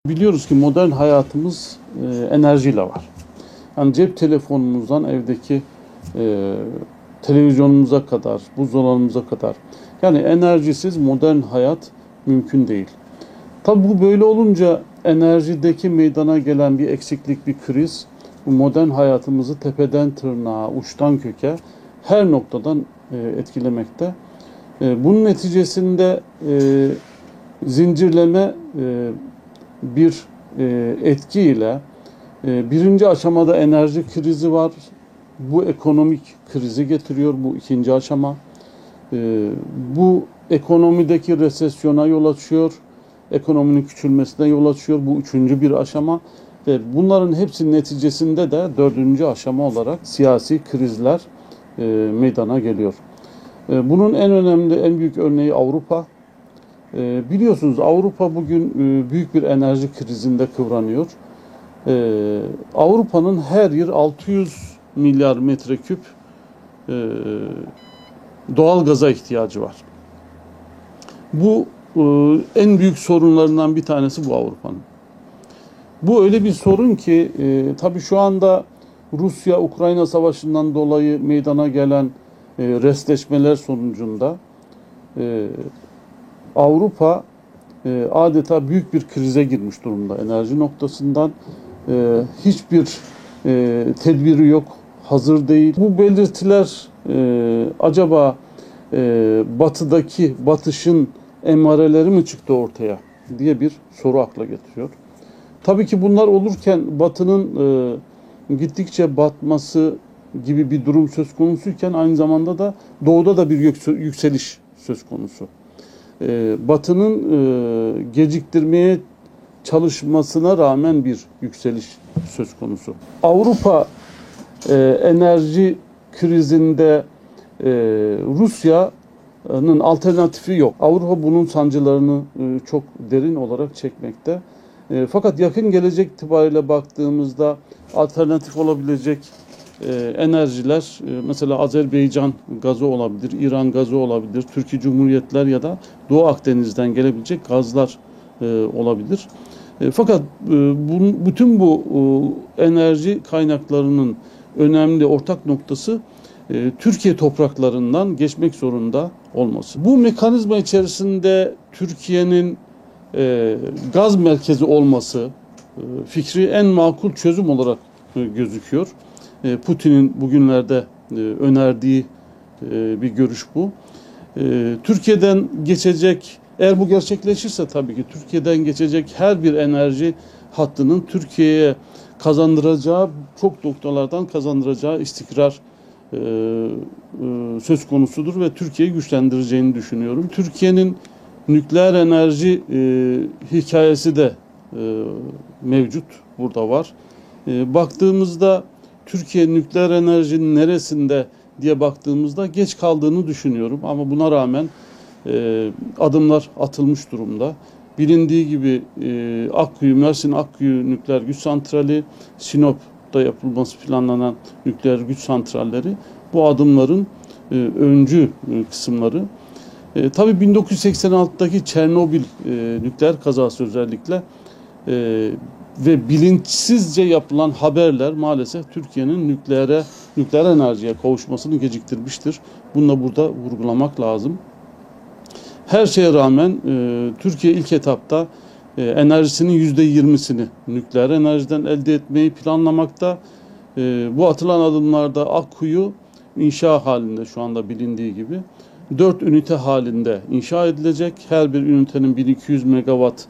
Biliyoruz ki modern hayatımız enerjiyle var. Yani cep telefonumuzdan evdeki e, televizyonumuza kadar, buzdolabımıza kadar. Yani enerjisiz modern hayat mümkün değil. Tabii bu böyle olunca enerjideki meydana gelen bir eksiklik, bir kriz bu modern hayatımızı tepeden tırnağa, uçtan köke her noktadan etkilemekte. Bunun neticesinde zincirleme bir etkiyle birinci aşamada enerji krizi var. Bu ekonomik krizi getiriyor bu ikinci aşama. Bu ekonomideki resesyona yol açıyor. Ekonominin küçülmesine yol açıyor. Bu üçüncü bir aşama. Ve bunların hepsinin neticesinde de dördüncü aşama olarak siyasi krizler meydana geliyor. Bunun en önemli, en büyük örneği Avrupa. Biliyorsunuz Avrupa bugün büyük bir enerji krizinde kıvranıyor. Avrupa'nın her yıl 600 milyar metreküp doğal gaza ihtiyacı var. Bu en büyük sorunlarından bir tanesi bu Avrupa'nın. Bu öyle bir sorun ki tabii şu anda Rusya-Ukrayna savaşından dolayı meydana gelen restleşmeler sonucunda Avrupa adeta büyük bir krize girmiş durumda enerji noktasından. Hiçbir tedbiri yok, hazır değil. Bu belirtiler acaba batıdaki batışın emareleri mi çıktı ortaya diye bir soru akla getiriyor. Tabii ki bunlar olurken batının gittikçe batması gibi bir durum söz konusuyken aynı zamanda da doğuda da bir yükseliş söz konusu. Batı'nın geciktirmeye çalışmasına rağmen bir yükseliş söz konusu. Avrupa enerji krizinde Rusya'nın alternatifi yok. Avrupa bunun sancılarını çok derin olarak çekmekte. Fakat yakın gelecek itibariyle baktığımızda alternatif olabilecek enerjiler mesela Azerbaycan gazı olabilir, İran gazı olabilir, Türkiye Cumhuriyetler ya da Doğu Akdeniz'den gelebilecek gazlar olabilir. Fakat bütün bu enerji kaynaklarının önemli ortak noktası Türkiye topraklarından geçmek zorunda olması. Bu mekanizma içerisinde Türkiye'nin gaz merkezi olması fikri en makul çözüm olarak gözüküyor. Putin'in bugünlerde önerdiği bir görüş bu. Türkiye'den geçecek, eğer bu gerçekleşirse tabii ki Türkiye'den geçecek her bir enerji hattının Türkiye'ye kazandıracağı, çok noktalardan kazandıracağı istikrar söz konusudur ve Türkiye'yi güçlendireceğini düşünüyorum. Türkiye'nin nükleer enerji hikayesi de mevcut, burada var. Baktığımızda Türkiye nükleer enerjinin neresinde diye baktığımızda geç kaldığını düşünüyorum. Ama buna rağmen adımlar atılmış durumda. Bilindiği gibi Akkuyu, Mersin Akkuyu Nükleer Güç Santrali, Sinop'ta yapılması planlanan nükleer güç santralleri bu adımların öncü kısımları. Tabii 1986'daki Çernobil nükleer kazası özellikle ve bilinçsizce yapılan haberler maalesef Türkiye'nin nükleer enerjiye kavuşmasını geciktirmiştir. Bunu da burada vurgulamak lazım. Her şeye rağmen Türkiye ilk etapta enerjisinin %20'sini nükleer enerjiden elde etmeyi planlamakta. Bu atılan adımlarda Akkuyu inşa halinde şu anda bilindiği gibi 4 ünite halinde inşa edilecek. Her bir ünitenin 1200 megawatt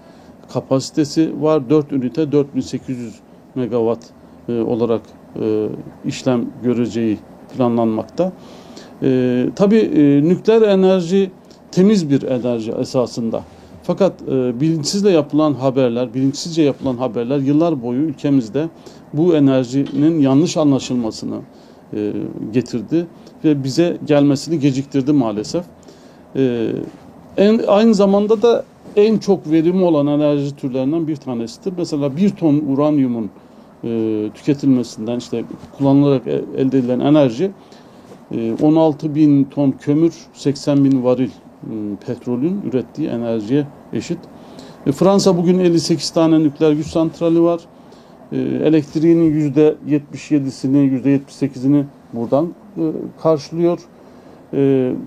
kapasitesi var. 4 ünite 4800 megawatt olarak işlem göreceği planlanmakta. Tabii nükleer enerji temiz bir enerji esasında. Fakat bilinçsizce yapılan haberler yıllar boyu ülkemizde bu enerjinin yanlış anlaşılmasını getirdi ve bize gelmesini geciktirdi maalesef. Aynı zamanda da en çok verimli olan enerji türlerinden bir tanesidir. Mesela 1 ton uranyumun tüketilmesinden işte kullanılarak elde edilen enerji 16 bin ton kömür, 80 bin varil petrolün ürettiği enerjiye eşit. Fransa bugün 58 tane nükleer güç santrali var. Elektriğinin %77'sini, %78'ini buradan karşılıyor.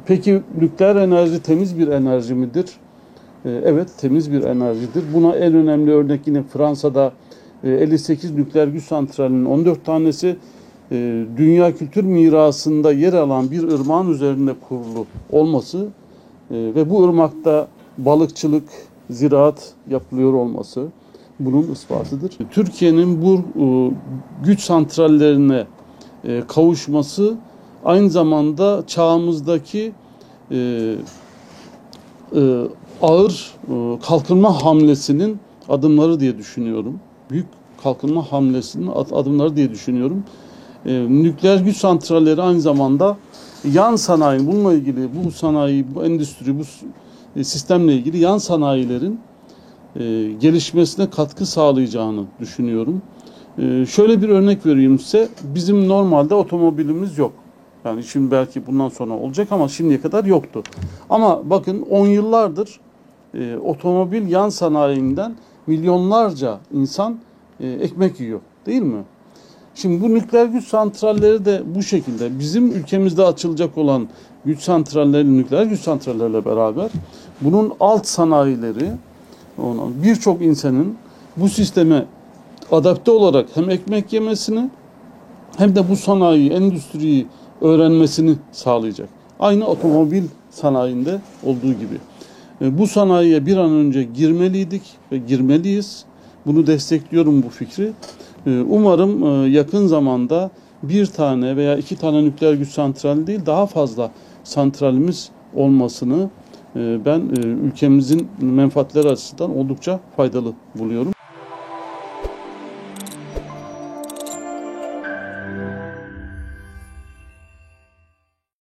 Peki nükleer enerji temiz bir enerji midir? Evet, temiz bir enerjidir. Buna en önemli örnek yine Fransa'da 58 nükleer güç santralinin 14 tanesi dünya kültür mirasında yer alan bir ırmağın üzerinde kurulu olması ve bu ırmakta balıkçılık, ziraat yapılıyor olması bunun ispatıdır. Türkiye'nin bu güç santrallerine kavuşması aynı zamanda çağımızdaki ağır kalkınma hamlesinin adımları diye düşünüyorum. Büyük kalkınma hamlesinin adımları diye düşünüyorum. Nükleer güç santralleri aynı zamanda yan sanayi, bununla ilgili bu sanayi, bu endüstri, bu sistemle ilgili yan sanayilerin gelişmesine katkı sağlayacağını düşünüyorum. Şöyle bir örnek vereyim size. Bizim normalde otomobilimiz yok. Yani şimdi belki bundan sonra olacak ama şimdiye kadar yoktu. Ama bakın 10 yıllardır otomobil yan sanayinden milyonlarca insan ekmek yiyor. Değil mi? Şimdi bu nükleer güç santralleri de bu şekilde. Bizim ülkemizde açılacak olan güç santralleri, nükleer güç santrallerle beraber bunun alt sanayileri, birçok insanın bu sisteme adapte olarak hem ekmek yemesini hem de bu sanayi, endüstriyi öğrenmesini sağlayacak. Aynı otomobil sanayinde olduğu gibi. Bu sanayiye bir an önce girmeliydik ve girmeliyiz. Bunu destekliyorum, bu fikri. Umarım yakın zamanda bir tane veya iki tane nükleer güç santrali değil, daha fazla santralimiz olmasını ben ülkemizin menfaatleri açısından oldukça faydalı buluyorum.